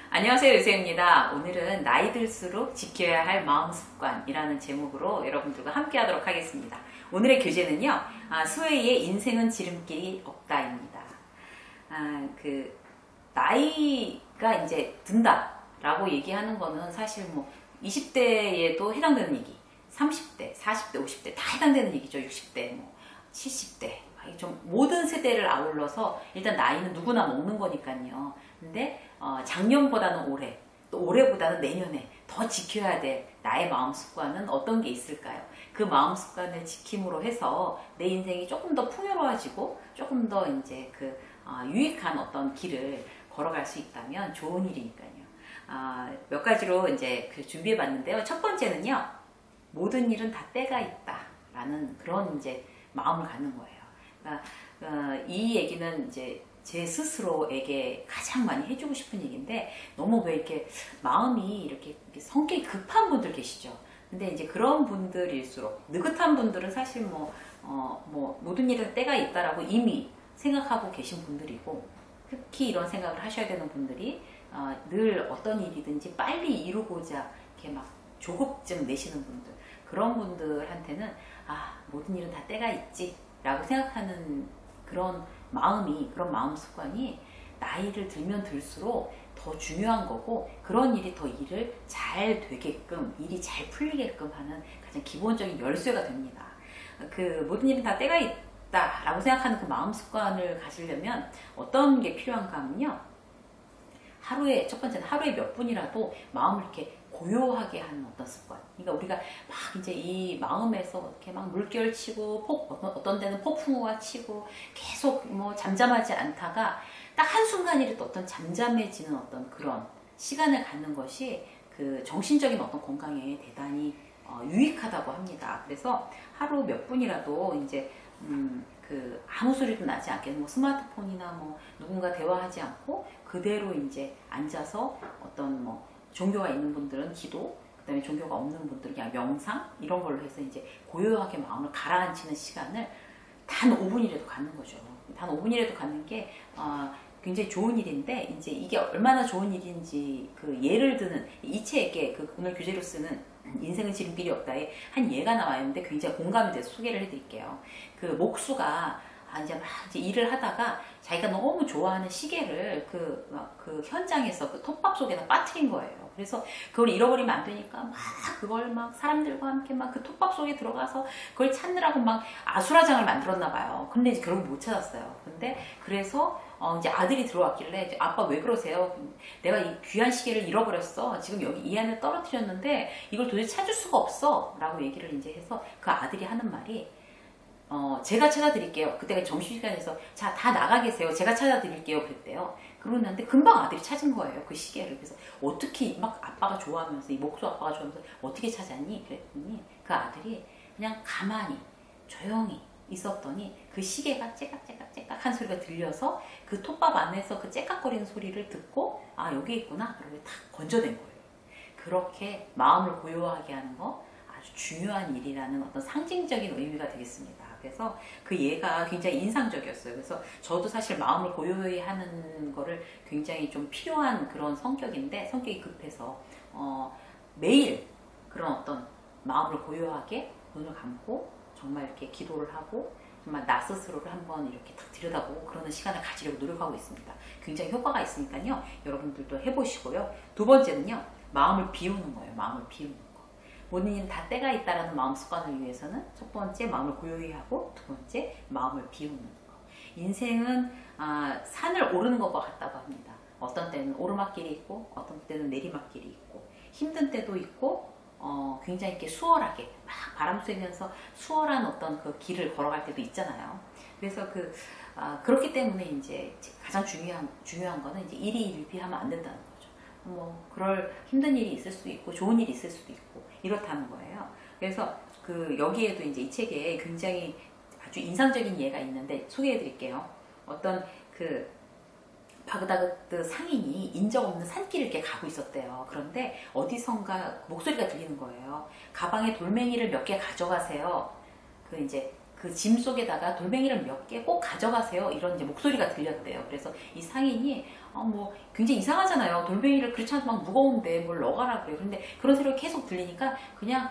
안녕하세요, 유세입니다. 오늘은 나이 들수록 지켜야 할 마음 습관이라는 제목으로 여러분들과 함께 하도록 하겠습니다. 오늘의 교재는요, 스웨이의 인생은 지름길이 없다입니다. 나이가 이제 든다라고 얘기하는 거는 사실 뭐 20대에도 해당되는 얘기, 30대, 40대, 50대 다 해당되는 얘기죠. 60대, 뭐 70대. 좀 모든 세대를 아울러서 일단 나이는 누구나 먹는 거니까요. 근데 작년보다는 올해, 또 올해보다는 내년에 더 지켜야 될 나의 마음 습관은 어떤 게 있을까요? 그 마음 습관을 지킴으로 해서 내 인생이 조금 더 풍요로워지고 조금 더 이제 유익한 어떤 길을 걸어갈 수 있다면 좋은 일이니까요. 몇 가지로 이제 준비해 봤는데요. 첫 번째는요, 모든 일은 다 때가 있다라는 그런 이제 마음을 갖는 거예요. 이 얘기는 이제 제 스스로에게 가장 많이 해주고 싶은 얘기인데, 너무 왜 이렇게 마음이 이렇게 성격이 급한 분들 계시죠. 근데 이제 그런 분들일수록, 느긋한 분들은 사실 모든 일은 때가 있다라고 이미 생각하고 계신 분들이고, 특히 이런 생각을 하셔야 되는 분들이 늘 어떤 일이든지 빨리 이루고자 이렇게 막 조급증 내시는 분들, 그런 분들한테는 모든 일은 다 때가 있지 라고 생각하는 그런 마음 습관이 나이를 들면 들수록 더 중요한 거고, 그런 일이 더 일을 잘 되게끔, 일이 잘 풀리게끔 하는 가장 기본적인 열쇠가 됩니다. 모든 일은 다 때가 있다라고 생각하는 그 마음 습관을 가지려면 어떤 게 필요한가 하면요, 첫 번째는 하루에 몇 분이라도 마음을 이렇게 고요하게 하는 어떤 습관. 그러니까 우리가 막 이제 이 마음에서 이렇게 막 물결 치고 어떤 데는 폭풍우가 치고 계속 잠잠하지 않다가 딱 한순간이라도 어떤 잠잠해지는 어떤 그런 시간을 갖는 것이 그 정신적인 어떤 건강에 대단히 유익하다고 합니다. 그래서 하루 몇 분이라도 이제 아무 소리도 나지 않게 스마트폰이나 누군가 대화하지 않고 그대로 이제 앉아서 어떤 종교가 있는 분들은 기도, 그다음에 종교가 없는 분들은 그냥 명상 이런 걸로 해서 이제 고요하게 마음을 가라앉히는 시간을 단 5분이라도 갖는 거죠. 단 5분이라도 갖는 게 굉장히 좋은 일인데, 이제 이게 얼마나 좋은 일인지 예를 드는 이 책에 오늘 교재로 쓰는 인생은 지름길이 없다에 한 예가 나와 있는데 굉장히 공감이 돼서 소개를 해드릴게요. 목수가 이제 일을 하다가 자기가 너무 좋아하는 시계를 현장에서 톱밥 속에다 빠뜨린 거예요. 그래서 그걸 잃어버리면 안 되니까 그걸 사람들과 함께 그 톱밥 속에 들어가서 그걸 찾느라고 아수라장을 만들었나 봐요. 근데 이제 결국 못 찾았어요. 근데 그래서 이제 아들이 들어왔길래, 아빠 왜 그러세요? 내가 이 귀한 시계를 잃어버렸어. 지금 여기 이 안에 떨어뜨렸는데 이걸 도저히 찾을 수가 없어. 라고 얘기를 이제 해서 그 아들이 하는 말이, 제가 찾아드릴게요. 그때가 점심시간에서 자, 다 나가 계세요. 제가 찾아드릴게요. 그랬대요. 그러는데 금방 아들이 찾은 거예요. 그 시계를. 그래서 어떻게 아빠가 좋아하면서, 이 목수 아빠가 좋아하면서 어떻게 찾았니? 그랬더니 그 아들이 그냥 가만히 조용히 있었더니 그 시계가 째깍째깍째깍 한 소리가 들려서 그 톱밥 안에서 그 째깍거리는 소리를 듣고 여기 있구나. 그러고 탁 건져낸 거예요. 그렇게 마음을 고요하게 하는 거 아주 중요한 일이라는 어떤 상징적인 의미가 되겠습니다. 그래서 그 예가 굉장히 인상적이었어요. 그래서 저도 사실 마음을 고요히 하는 거를 굉장히 좀 필요한 그런 성격이 급해서 매일 그런 어떤 마음을 고요하게 눈을 감고 정말 이렇게 기도를 하고 정말 나 스스로를 한번 이렇게 딱 들여다보고 그러는 시간을 가지려고 노력하고 있습니다. 굉장히 효과가 있으니까요. 여러분들도 해보시고요. 두 번째는요, 마음을 비우는 거예요. 마음을 비우는 거. 모든 일은 다 때가 있다라는 마음 습관을 위해서는 첫 번째 마음을 고요히 하고, 두 번째 마음을 비우는 거. 인생은 산을 오르는 것과 같다고 합니다. 어떤 때는 오르막길이 있고 어떤 때는 내리막길이 있고, 힘든 때도 있고 굉장히 이렇게 수월하게 바람 쐬면서 수월한 어떤 그 길을 걸어갈 때도 있잖아요. 그래서 그렇기 때문에 이제 가장 중요한 거는 이제 일희일비하면 안 된다는 거죠. 그럴 힘든 일이 있을 수도 있고 좋은 일이 있을 수도 있고 이렇다는 거예요. 그래서 여기에도 이제 이 책에 굉장히 아주 인상적인 예가 있는데 소개해 드릴게요. 어떤 바그다드 상인이 인적 없는 산길을 이렇게 가고 있었대요. 그런데 어디선가 목소리가 들리는 거예요. 가방에 돌멩이를 몇 개 가져가세요. 그 그 짐 속에다가 돌멩이를 몇 개 꼭 가져가세요. 이런 이제 목소리가 들렸대요. 그래서 이 상인이 뭐 굉장히 이상하잖아요. 돌멩이를 그렇지 않아도 막 무거운데 뭘 넣어가라 그래요. 그런데 그런 소리가 계속 들리니까 그냥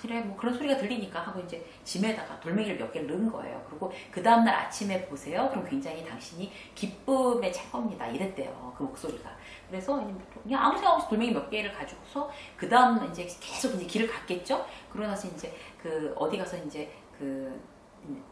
그래 뭐 그런 소리가 들리니까 하고 이제 짐에다가 돌멩이를 몇 개를 넣은 거예요. 그리고 그 다음날 아침에 보세요. 그럼 굉장히 당신이 기쁨에 찰 겁니다. 이랬대요. 그 목소리가. 그래서 그냥 아무 생각 없이 돌멩이 몇 개를 가지고서 그 다음 이제 계속 이제 길을 갔겠죠. 그러고 나서 이제 그 어디 가서 이제 그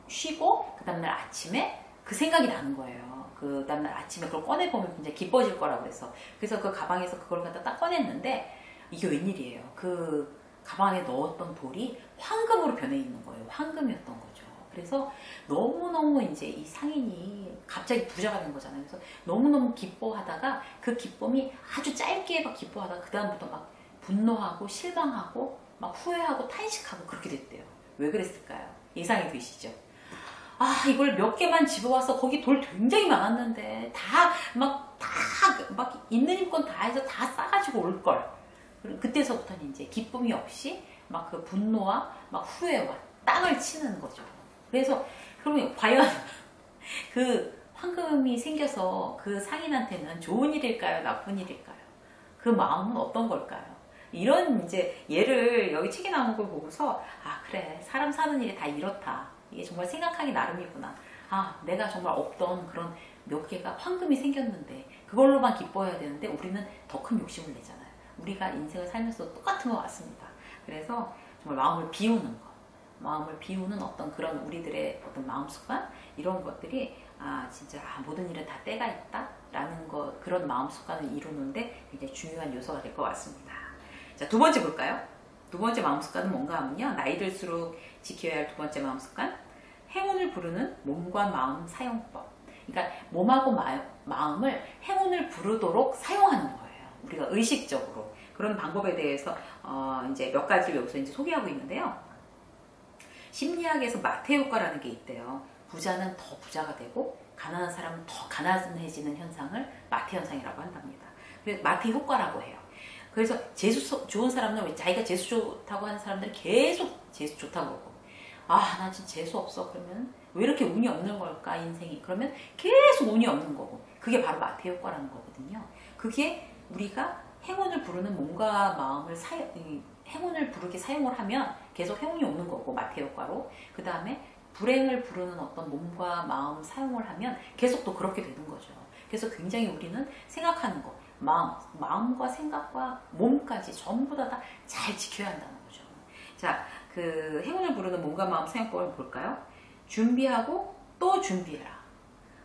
쉬고 그 다음날 아침에 그 생각이 나는 거예요. 그 다음날 아침에 그걸 꺼내보면 굉장히 기뻐질 거라고 그래서 그 가방에서 그걸 갖다 딱 꺼냈는데 이게 웬일이에요. 그 가방에 넣었던 돌이 황금으로 변해 있는 거예요. 황금이었던 거죠. 그래서 너무너무 이제 이 상인이 갑자기 부자가 된 거잖아요. 그래서 너무너무 기뻐하다가 그 기쁨이 아주 짧게 막 기뻐하다가 그 다음부터 막 분노하고 실망하고 막 후회하고 탄식하고 그렇게 됐대요. 왜 그랬을까요? 예상이 되시죠? 이걸 몇 개만 집어와서 거기 돌 굉장히 많았는데 다 있는 힘껏 다 해서 다 싸가지고 올걸. 그때서부터는 이제 기쁨이 없이 막 그 분노와 막 후회와 땅을 치는 거죠. 그래서 그러면 과연 그 황금이 생겨서 그 상인한테는 좋은 일일까요? 나쁜 일일까요? 그 마음은 어떤 걸까요? 이런 이제 예를 여기 책에 나오는 걸 보고서 그래 사람 사는 일이 다 이렇다. 이게 정말 생각하기 나름이구나. 내가 정말 없던 그런 몇 개가 황금이 생겼는데 그걸로만 기뻐해야 되는데 우리는 더 큰 욕심을 내잖아요. 우리가 인생을 살면서 똑같은 것 같습니다. 그래서 정말 마음을 비우는 것, 마음을 비우는 어떤 그런 우리들의 어떤 마음 습관 이런 것들이 진짜 모든 일은 다 때가 있다라는 것 그런 마음 습관을 이루는데 굉장히 중요한 요소가 될 것 같습니다. 자, 두 번째 볼까요? 두 번째 마음 습관은 뭔가 하면요. 나이 들수록 지켜야 할 두 번째 마음 습관. 행운을 부르는 몸과 마음 사용법. 그러니까 몸하고 마음을 행운을 부르도록 사용하는 거예요. 우리가 의식적으로. 그런 방법에 대해서 이제 몇 가지를 여기서 이제 소개하고 있는데요. 심리학에서 마태 효과라는 게 있대요. 부자는 더 부자가 되고 가난한 사람은 더 가난해지는 현상을 마태 현상이라고 한답니다. 그래서 마태 효과라고 해요. 그래서 재수 좋은 사람들은 자기가 재수 좋다고 하는 사람들은 계속 재수 좋다고 그러고 나 진짜 재수 없어. 그러면 왜 이렇게 운이 없는 걸까 인생이. 그러면 계속 운이 없는 거고 그게 바로 마태 효과라는 거거든요. 그게 우리가 행운을 부르는 몸과 마음을 행운을 부르게 사용을 하면 계속 행운이 오는 거고 마태 효과로. 그 다음에 불행을 부르는 어떤 몸과 마음 사용을 하면 계속 또 그렇게 되는 거죠. 그래서 굉장히 우리는 생각하는 거 마음과 생각과 몸까지 전부 다 잘 지켜야 한다는 거죠. 자, 그 행운을 부르는 몸과 마음 사용법을 볼까요? 준비하고 또 준비해라.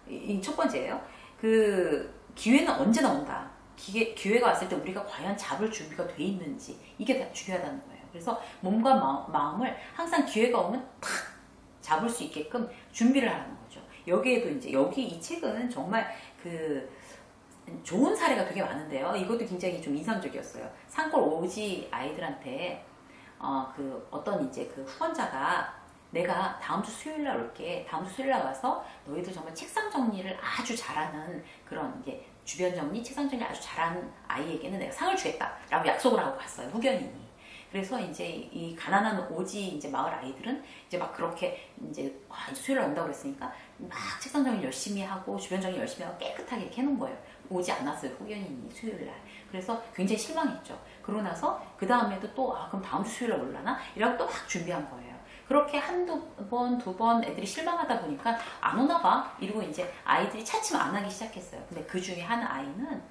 이 첫 번째예요. 그 기회는 언제나 온다. 기회가 왔을 때 우리가 과연 잡을 준비가 돼 있는지 이게 다 중요하다는 거예요. 그래서 몸과 마음을 항상 기회가 오면 탁 잡을 수 있게끔 준비를 하는 거죠. 여기에도 이제 여기 이 책은 정말 그 좋은 사례가 되게 많은데요. 이것도 굉장히 좀 인상적이었어요. 산골 오지 아이들한테 그 어떤 이제 그 후원자가 내가 다음 주 수요일 날 올게. 다음 주 수요일 날 와서 너희들 정말 책상 정리를 아주 잘하는 그런 이제 주변 정리, 책상 정리 아주 잘하는 아이에게는 내가 상을 주겠다라고 약속을 하고 갔어요. 후견인이. 그래서 이제 이 가난한 오지 이제 마을 아이들은 이제 막 그렇게 이제 수요일 날 온다고 그랬으니까 막 책상 정리 열심히 하고 주변 정리 열심히 하고 깨끗하게 이렇게 해놓은 거예요. 오지 않았어요. 후견인이 수요일 날. 그래서 굉장히 실망했죠. 그러고 나서 그 다음에도 또 그럼 다음 주 수요일 날 올라나? 이라고 또 막 준비한 거예요. 그렇게 한두 번, 두 번 애들이 실망하다 보니까 안 오나 봐. 이러고 이제 아이들이 차츰 안 하기 시작했어요. 근데 그 중에 한 아이는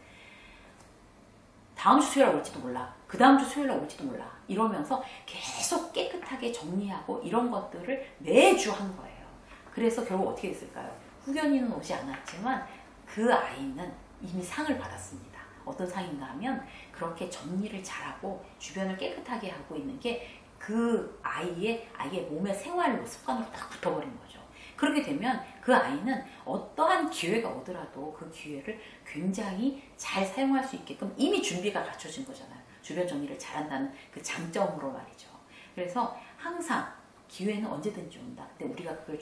다음 주 수요일 날 올지도 몰라. 그 다음 주 수요일 날 올지도 몰라. 이러면서 계속 깨끗하게 정리하고 이런 것들을 매주 한 거예요. 그래서 결국 어떻게 됐을까요? 후견인은 오지 않았지만 그 아이는 이미 상을 받았습니다. 어떤 상인가 하면 그렇게 정리를 잘하고 주변을 깨끗하게 하고 있는 게 그 아이의 몸의 생활로 습관으로 딱 붙어버린 거죠. 그렇게 되면 그 아이는 어떠한 기회가 오더라도 그 기회를 굉장히 잘 사용할 수 있게끔 이미 준비가 갖춰진 거잖아요. 주변 정리를 잘한다는 그 장점으로 말이죠. 그래서 항상 기회는 언제든지 온다. 근데 우리가 그걸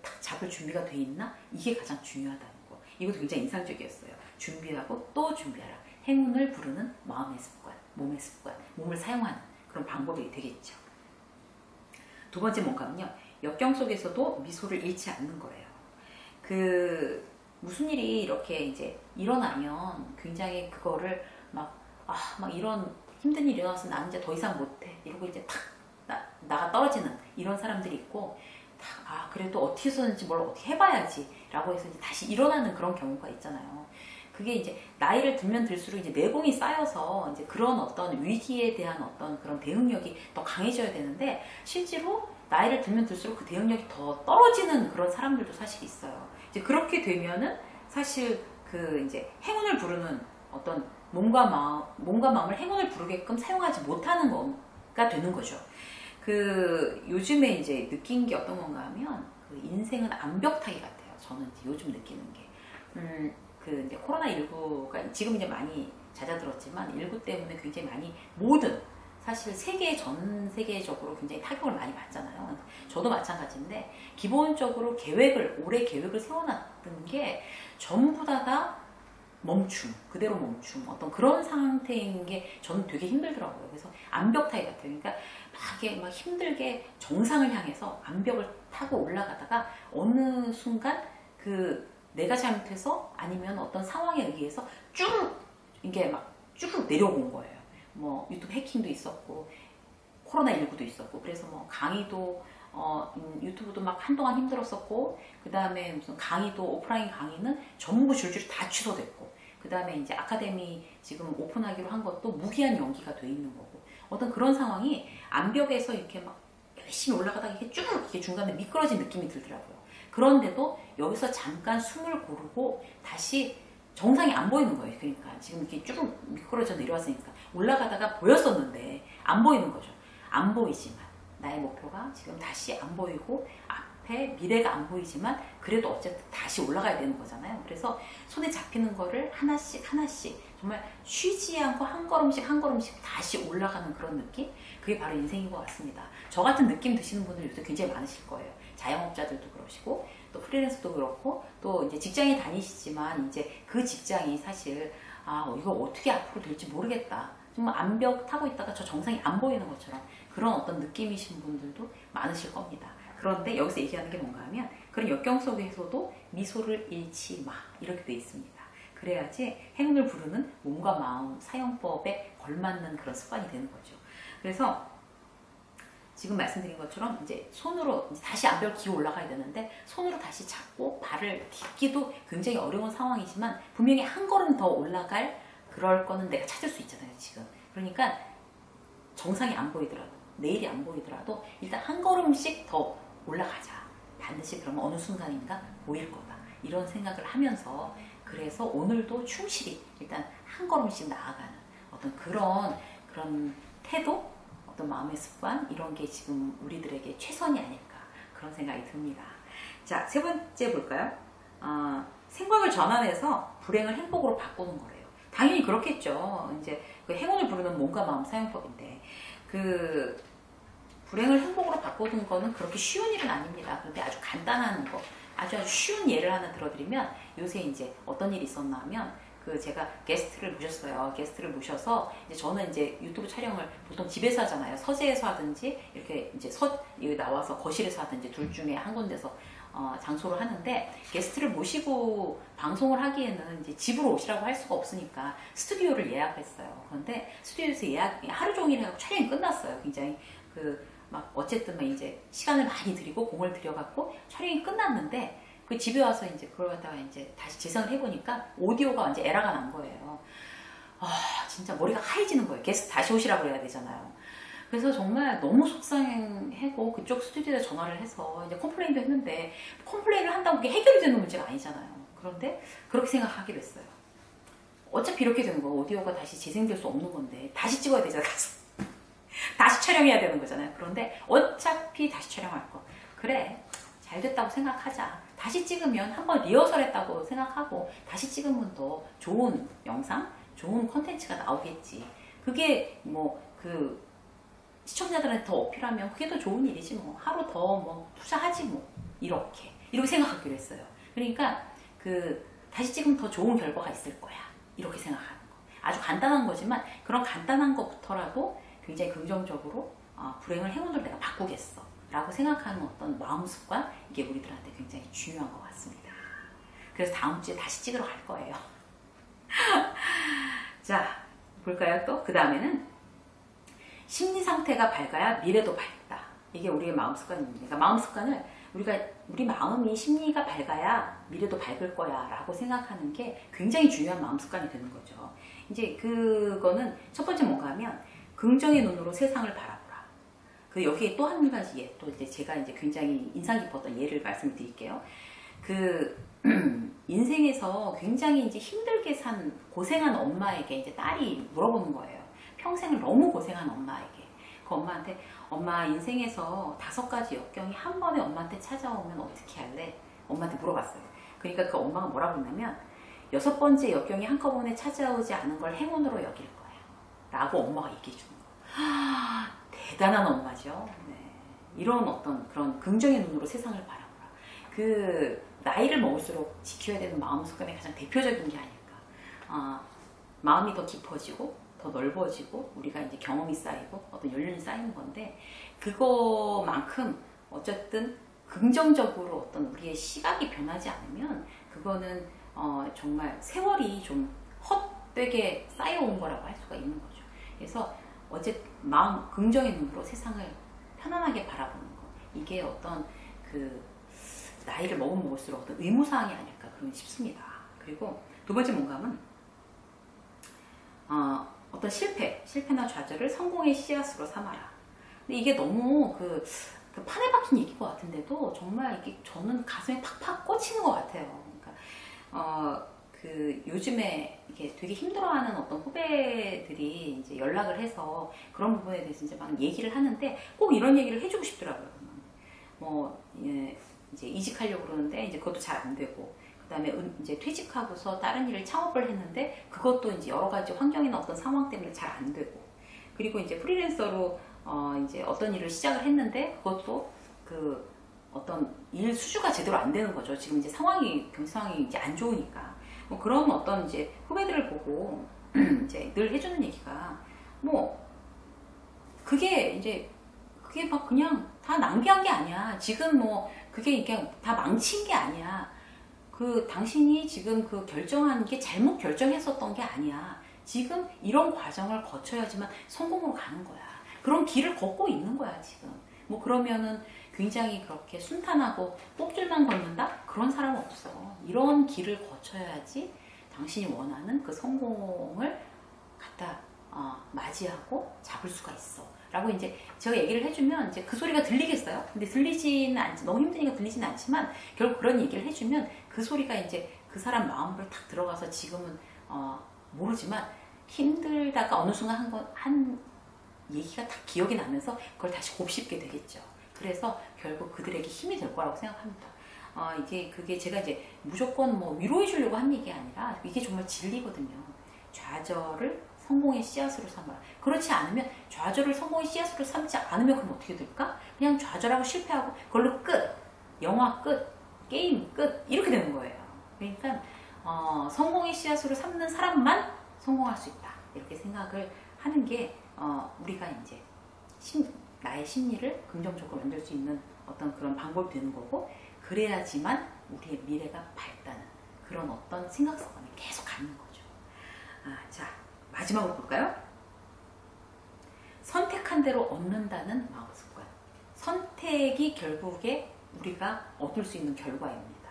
딱 잡을 준비가 돼 있나? 이게 가장 중요하다는 거. 이것도 굉장히 인상적이었어요. 준비하고 또 준비하라. 행운을 부르는 마음의 습관, 몸의 습관, 몸을 사용하는 그런 방법이 되겠죠. 두 번째 뭔가면요. 역경 속에서도 미소를 잃지 않는 거예요. 무슨 일이 이렇게 이제 일어나면 굉장히 그거를 막 이런 힘든 일이 일어나서 나는 이제 더 이상 못해. 이러고 이제 탁 나가 떨어지는 이런 사람들이 있고, 그래도 어떻게 해서든지 뭘 어떻게 해봐야지 라고 해서 이제 다시 일어나는 그런 경우가 있잖아요. 그게 이제 나이를 들면 들수록 이제 내공이 쌓여서 이제 그런 어떤 위기에 대한 어떤 그런 대응력이 더 강해져야 되는데, 실제로 나이를 들면 들수록 그 대응력이 더 떨어지는 그런 사람들도 사실 있어요. 이제 그렇게 되면은 사실 이제 행운을 부르는 어떤 몸과 마음을 행운을 부르게끔 사용하지 못하는 거가 되는 거죠. 요즘에 이제 느낀 게 어떤 건가 하면, 인생은 암벽타기 같아요. 저는 이제 요즘 느끼는 게. 이제 코로나19가 지금 이제 많이 잦아들었지만, 19 때문에 굉장히 많이 사실 전 세계적으로 굉장히 타격을 많이 받잖아요. 저도 마찬가지인데, 기본적으로 올해 계획을 세워놨던 게 전부 다 그대로 멈춤, 어떤 그런 상태인 게 저는 되게 힘들더라고요. 그래서 암벽타기 같아요. 그러니까 막 힘들게 정상을 향해서 암벽을 타고 올라가다가 어느 순간 내가 잘못해서 아니면 어떤 상황에 의해서 이게 쭉 내려온 거예요. 뭐 유튜브 해킹도 있었고 코로나19도 있었고, 그래서 뭐 강의도 유튜브도 막 한동안 힘들었었고, 그 다음에 무슨 강의도 오프라인 강의는 전부 줄줄이 다 취소됐고, 그 다음에 이제 아카데미 지금 오픈하기로 한 것도 무기한 연기가 돼 있는 거고, 어떤 그런 상황이 암벽에서 이렇게 막 열심히 올라가다가 이게 중간에 미끄러진 느낌이 들더라고요. 그런데도 여기서 잠깐 숨을 고르고 다시 정상이 안 보이는 거예요. 그러니까 지금 이렇게 쭉 미끄러져 내려왔으니까 올라가다가 보였었는데 안 보이는 거죠. 안 보이지만 나의 목표가 지금 다시 안 보이고 앞에 미래가 안 보이지만 그래도 어쨌든 다시 올라가야 되는 거잖아요. 그래서 손에 잡히는 거를 하나씩 정말 쉬지 않고 한 걸음씩 다시 올라가는 그런 느낌? 그게 바로 인생인 것 같습니다. 저 같은 느낌 드시는 분들 요새 굉장히 많으실 거예요. 자영업자들도 그러시고, 또 프리랜서도 그렇고, 또 이제 직장에 다니시지만 이제 그 직장이 사실 이거 어떻게 앞으로 될지 모르겠다. 정말 암벽 타고 있다가 저 정상이 안 보이는 것처럼 그런 어떤 느낌이신 분들도 많으실 겁니다. 그런데 여기서 얘기하는 게 뭔가 하면, 그런 역경 속에서도 미소를 잃지 마, 이렇게 돼 있습니다. 그래야지 행운을 부르는 몸과 마음 사용법에 걸맞는 그런 습관이 되는 거죠. 그래서 지금 말씀드린 것처럼 이제 손으로 다시 암벽을 기어 올라가야 되는데, 손으로 다시 잡고 발을 딛기도 굉장히 어려운 상황이지만, 분명히 한 걸음 더 그럴 거는 내가 찾을 수 있잖아요, 지금. 그러니까 정상이 안 보이더라도, 내일이 안 보이더라도 일단 한 걸음씩 더 올라가자. 반드시 그러면 어느 순간인가 보일 거다. 이런 생각을 하면서, 그래서 오늘도 충실히 일단 한 걸음씩 나아가는 어떤 그런 태도, 어떤 마음의 습관, 이런 게 지금 우리들에게 최선이 아닐까, 그런 생각이 듭니다. 자, 세 번째 볼까요? 생각을 전환해서 불행을 행복으로 바꾸는 거래요. 당연히 그렇겠죠. 이제 행운을 부르는 몸과 마음 사용법인데, 불행을 행복으로 바꾸는 거는 그렇게 쉬운 일은 아닙니다. 그런데 아주 간단한 거, 아주 쉬운 예를 하나 들어드리면, 요새 이제 어떤 일이 있었나 하면, 제가 게스트를 모셨어요. 게스트를 모셔서 이제 저는 이제 유튜브 촬영을 보통 집에서 하잖아요. 서재에서 하든지 이렇게 이제 여기 나와서 거실에서 하든지 둘 중에 한 군데서 장소를 하는데, 게스트를 모시고 방송을 하기에는 이제 집으로 오시라고 할 수가 없으니까 스튜디오를 예약했어요. 그런데 스튜디오에서 하루 종일 해갖고 촬영이 끝났어요. 굉장히 어쨌든 이제 시간을 많이 들이고 공을 들여갖고 촬영이 끝났는데, 집에 와서 이제 그걸 갖다가 이제 다시 재생을 해보니까 오디오가 완전 에러가 난 거예요. 진짜 머리가 하얘지는 거예요. 게스트 다시 오시라고 그래야 되잖아요. 그래서 정말 너무 속상하고, 그쪽 스튜디오에 전화를 해서 이제 컴플레인도 했는데, 컴플레인을 한다고 그게 해결이 되는 문제가 아니잖아요. 그런데 그렇게 생각하기로 했어요. 어차피 이렇게 되는 거, 오디오가 다시 재생될 수 없는 건데 다시 찍어야 되잖아요. 다시 촬영해야 되는 거잖아요. 그런데 어차피 다시 촬영할 거, 그래 잘 됐다고 생각하자. 다시 찍으면 한번 리허설 했다고 생각하고 다시 찍으면 더 좋은 영상, 좋은 컨텐츠가 나오겠지. 그게 시청자들한테 더 어필하면 그게 더 좋은 일이지 뭐. 하루 더 투자하지 뭐. 이렇게 생각하기로 했어요. 그러니까 다시 찍으면 더 좋은 결과가 있을 거야. 이렇게 생각하는 거. 아주 간단한 거지만 그런 간단한 것부터라도 굉장히 긍정적으로 불행을 행운으로 내가 바꾸겠어. 라고 생각하는 어떤 마음 습관, 이게 우리들한테 굉장히 중요한 것 같습니다. 그래서 다음 주에 다시 찍으러 갈 거예요. 자, 볼까요? 또 그 다음에는 심리 상태가 밝아야 미래도 밝다. 이게 우리의 마음 습관입니다. 그러니까 마음 습관을 우리 마음이 심리가 밝아야 미래도 밝을 거야 라고 생각하는 게 굉장히 중요한 마음 습관이 되는 거죠. 이제 그거는 첫 번째 뭔가 하면 긍정의 눈으로 세상을 바라보라. 그 여기에 또 한 가지 예, 또 이제 제가 이제 굉장히 인상 깊었던 예를 말씀드릴게요. 그 인생에서 굉장히 이제 힘들게 산 고생한 엄마에게 이제 딸이 물어보는 거예요. 평생을 너무 고생한 엄마에게. 그 엄마한테 엄마 인생에서 5가지 역경이 한 번에 엄마한테 찾아오면 어떻게 할래? 엄마한테 물어봤어요. 그러니까 그 엄마가 뭐라고 했냐면 6번째 역경이 한꺼번에 찾아오지 않은 걸 행운으로 여길 거야. 라고 엄마가 얘기해 주는 거예요. 대단한 엄마죠. 네. 이런 어떤 그런 긍정의 눈으로 세상을 바라보라. 그 나이를 먹을수록 지켜야 되는 마음 습관의 가장 대표적인 게 아닐까. 마음이 더 깊어지고 더 넓어지고 우리가 이제 경험이 쌓이고 어떤 연륜이 쌓이는 건데 그거만큼 어쨌든 긍정적으로 어떤 우리의 시각이 변하지 않으면 그거는 정말 세월이 좀 헛되게 쌓여온 거라고 할 수가 있는 거죠. 그래서 마음 긍정의 눈으로 세상을 편안하게 바라보는 거, 이게 어떤 그 나이를 먹을수록 어떤 의무사항이 아닐까 그런 싶습니다. 그리고 두 번째 뭔가 하면 어떤 실패나 좌절을 성공의 씨앗으로 삼아라. 근데 이게 너무 그 판에 박힌 얘기인 것 같은데도 정말 이게 저는 가슴에 팍팍 꽂히는 것 같아요. 그러니까 그 요즘에 이게 되게 힘들어하는 어떤 후배들이 이제 연락을 해서 그런 부분에 대해서 이제 막 얘기를 하는데 꼭 이런 얘기를 해주고 싶더라고요. 뭐 이제 이직하려고 그러는데 이제 그것도 잘 안 되고. 그다음에 이제 퇴직하고서 다른 일을 창업을 했는데 그것도 이제 여러 가지 환경이나 어떤 상황 때문에 잘 안 되고, 그리고 이제 프리랜서로 이제 어떤 일을 시작을 했는데 그것도 그 어떤 일 수주가 제대로 안 되는 거죠. 지금 이제 경제 상황이 이제 안 좋으니까. 뭐 그런 어떤 이제 후배들을 보고 이제 늘 해주는 얘기가 뭐 그게 막 그냥 다 낭비한 게 아니야. 지금 뭐 그게 그냥 다 망친 게 아니야. 그 당신이 지금 그 결정한 게 잘못 결정했었던 게 아니야. 지금 이런 과정을 거쳐야지만 성공으로 가는 거야. 그런 길을 걷고 있는 거야 지금. 뭐 그러면은 굉장히 그렇게 순탄하고 꼭줄만 걷는다? 그런 사람은 없어. 이런 길을 거쳐야지 당신이 원하는 그 성공을 갖다 맞이하고 잡을 수가 있어. 라고 이제 제가 얘기를 해주면 이제 그 소리가 들리겠어요? 근데 너무 힘드니까 들리지는 않지만 결국 그런 얘기를 해주면 그 소리가 이제 그 사람 마음으로 탁 들어가서 지금은 모르지만 힘들다가 어느 순간 한 얘기가 딱 기억이 나면서 그걸 다시 곱씹게 되겠죠. 그래서 결국 그들에게 힘이 될 거라고 생각합니다. 그게 제가 이제 무조건 뭐 위로해 주려고 한 얘기가 아니라 이게 정말 진리거든요. 좌절을 성공의 씨앗으로 삼아라. 그렇지 않으면 좌절을 성공의 씨앗으로 삼지 않으면 그럼 어떻게 될까? 그냥 좌절하고 실패하고 그걸로 끝. 영화 끝. 게임 끝. 이렇게 되는 거예요. 그러니까 성공의 씨앗으로 삼는 사람만 성공할 수 있다. 이렇게 생각을 하는 게 우리가 이제 나의 심리를 긍정적으로 만들 수 있는 어떤 그런 방법이 되는 거고, 그래야지만 우리의 미래가 밝다는 그런 어떤 생각 습관이 계속 갖는 거죠. 자, 마지막으로 볼까요? 선택한 대로 얻는다는 마음 습관. 선택이 결국에 우리가 얻을 수 있는 결과입니다.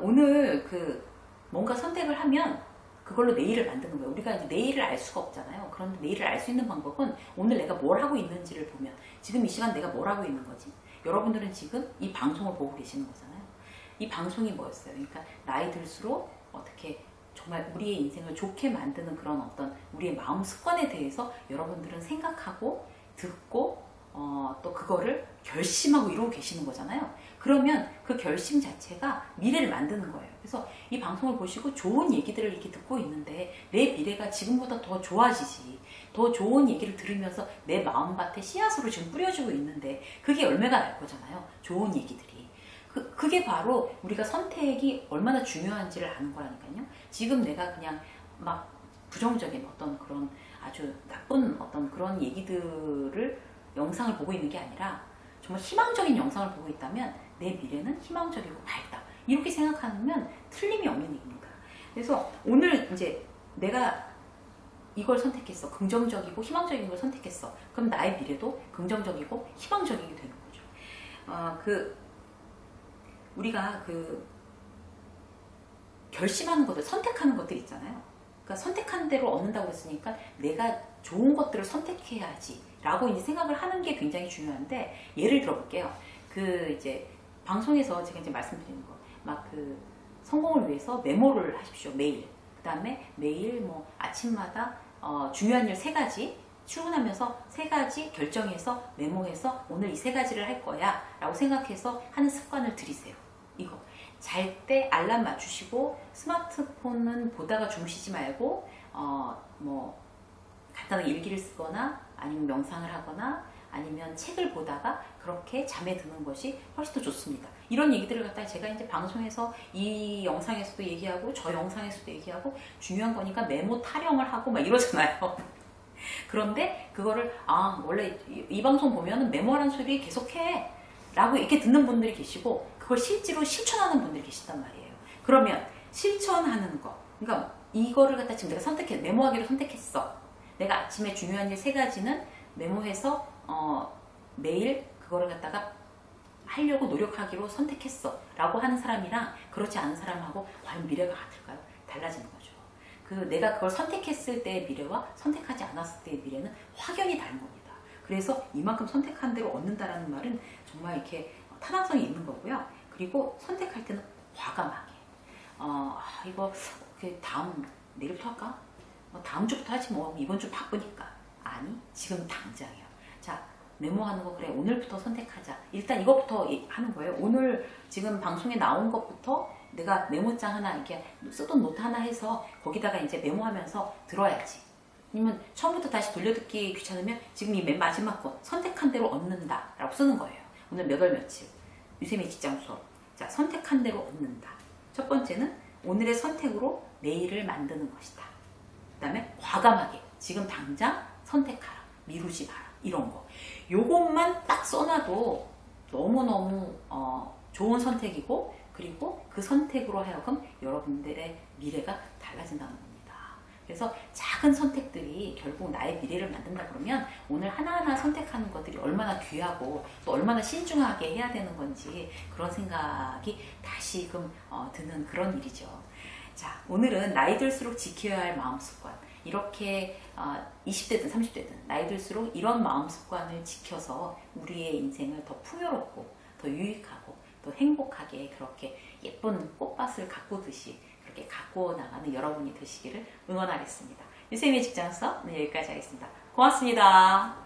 오늘 뭔가 선택을 하면 그걸로 내일을 만드는 거예요. 우리가 이제 내일을 알 수가 없잖아요. 그런데 내일을 알 수 있는 방법은 오늘 내가 뭘 하고 있는지를 보면, 지금 이 시간 내가 뭘 하고 있는 거지? 여러분들은 지금 이 방송을 보고 계시는 거잖아요. 이 방송이 뭐였어요? 그러니까 나이 들수록 어떻게 정말 우리의 인생을 좋게 만드는 그런 어떤 우리의 마음 습관에 대해서 여러분들은 생각하고 듣고 또 그거를 결심하고 이러고 계시는 거잖아요. 그러면 그 결심 자체가 미래를 만드는 거예요. 그래서 이 방송을 보시고 좋은 얘기들을 이렇게 듣고 있는데 내 미래가 지금보다 더 좋아지지. 더 좋은 얘기를 들으면서 내 마음밭에 씨앗으로 지금 뿌려지고 있는데 그게 열매가 날 거잖아요. 좋은 얘기들이. 그게 바로 우리가 선택이 얼마나 중요한지를 아는 거라니까요. 지금 내가 그냥 막 부정적인 어떤 그런 아주 나쁜 어떤 그런 얘기들을 영상을 보고 있는 게 아니라 정말 희망적인 영상을 보고 있다면 내 미래는 희망적이고 밝다. 이렇게 생각하면 틀림이 없는 얘기입니다. 그래서 오늘 이제 내가 이걸 선택했어. 긍정적이고 희망적인 걸 선택했어. 그럼 나의 미래도 긍정적이고 희망적이게 되는 거죠. 우리가 결심하는 것들, 선택하는 것들 있잖아요. 그러니까 선택한 대로 얻는다고 했으니까 내가 좋은 것들을 선택해야지 라고 이제 생각을 하는 게 굉장히 중요한데, 예를 들어볼게요. 이제 방송에서 제가 이제 말씀드리는 거, 성공을 위해서 메모를 하십시오. 매일. 그 다음에 매일 아침마다 중요한 일 3가지, 출근하면서 3가지 결정해서 메모해서 오늘 이 3가지를 할 거야 라고 생각해서 하는 습관을 들이세요. 이거 잘 때 알람 맞추시고, 스마트폰은 보다가 주무시지 말고 간단하게 일기를 쓰거나 아니면 명상을 하거나 아니면 책을 보다가 그렇게 잠에 드는 것이 훨씬 더 좋습니다. 이런 얘기들을 갖다가 제가 이제 방송에서 이 영상에서도 얘기하고 저 영상에서도 얘기하고, 중요한 거니까 메모 타령을 하고 막 이러잖아요. 그런데 그거를 원래 이 방송 보면은 메모하는 소리 계속해 라고 이렇게 듣는 분들이 계시고, 그걸 실제로 실천하는 분들이 계시단 말이에요. 그러면 실천하는 거, 그러니까 이거를 갖다 지금 내가 메모하기로 선택했어. 내가 아침에 중요한 일 3가지는 메모해서 매일 그거를 갖다가 하려고 노력하기로 선택했어 라고 하는 사람이랑 그렇지 않은 사람하고 과연 미래가 같을까요? 달라지는 거죠. 내가 그걸 선택했을 때의 미래와 선택하지 않았을 때의 미래는 확연히 다른 겁니다. 그래서 이만큼 선택한 대로 얻는다라는 말은 정말 이렇게 타당성이 있는 거고요. 그리고 선택할 때는 과감하게. 이거 내일부터 할까? 다음 주부터 하지 이번 주 바쁘니까. 아니, 지금 당장이야. 자, 메모하는 거, 그래, 오늘부터 선택하자. 일단 이것부터 하는 거예요. 오늘 지금 방송에 나온 것부터 내가 메모장 하나, 이렇게 쓰던 노트 하나 해서 거기다가 이제 메모하면서 들어야지. 아니면 처음부터 다시 돌려듣기 귀찮으면 지금 이 맨 마지막 거, 선택한 대로 얻는다 라고 쓰는 거예요. 오늘 몇 월 며칠, 유세미 직장 수업. 자, 선택한 대로 얻는다. 첫 번째는 오늘의 선택으로 내일을 만드는 것이다. 그 다음에 과감하게 지금 당장 선택하라. 미루지 마라. 이런 거. 요것만 딱 써놔도 너무너무 좋은 선택이고, 그리고 그 선택으로 하여금 여러분들의 미래가 달라진다는 겁니다. 그래서 작은 선택들이 결국 나의 미래를 만든다 그러면 오늘 하나하나 선택하는 것들이 얼마나 귀하고 또 얼마나 신중하게 해야 되는 건지, 그런 생각이 다시금 드는 그런 일이죠. 자, 오늘은 나이 들수록 지켜야 할 마음 습관, 이렇게 20대든 30대든 나이 들수록 이런 마음 습관을 지켜서 우리의 인생을 더 풍요롭고 더 유익하고 더 행복하게, 그렇게 예쁜 꽃밭을 가꾸듯이 그렇게 가꾸어 나가는 여러분이 되시기를 응원하겠습니다. 유세미의 직장 수업 여기까지 하겠습니다. 고맙습니다.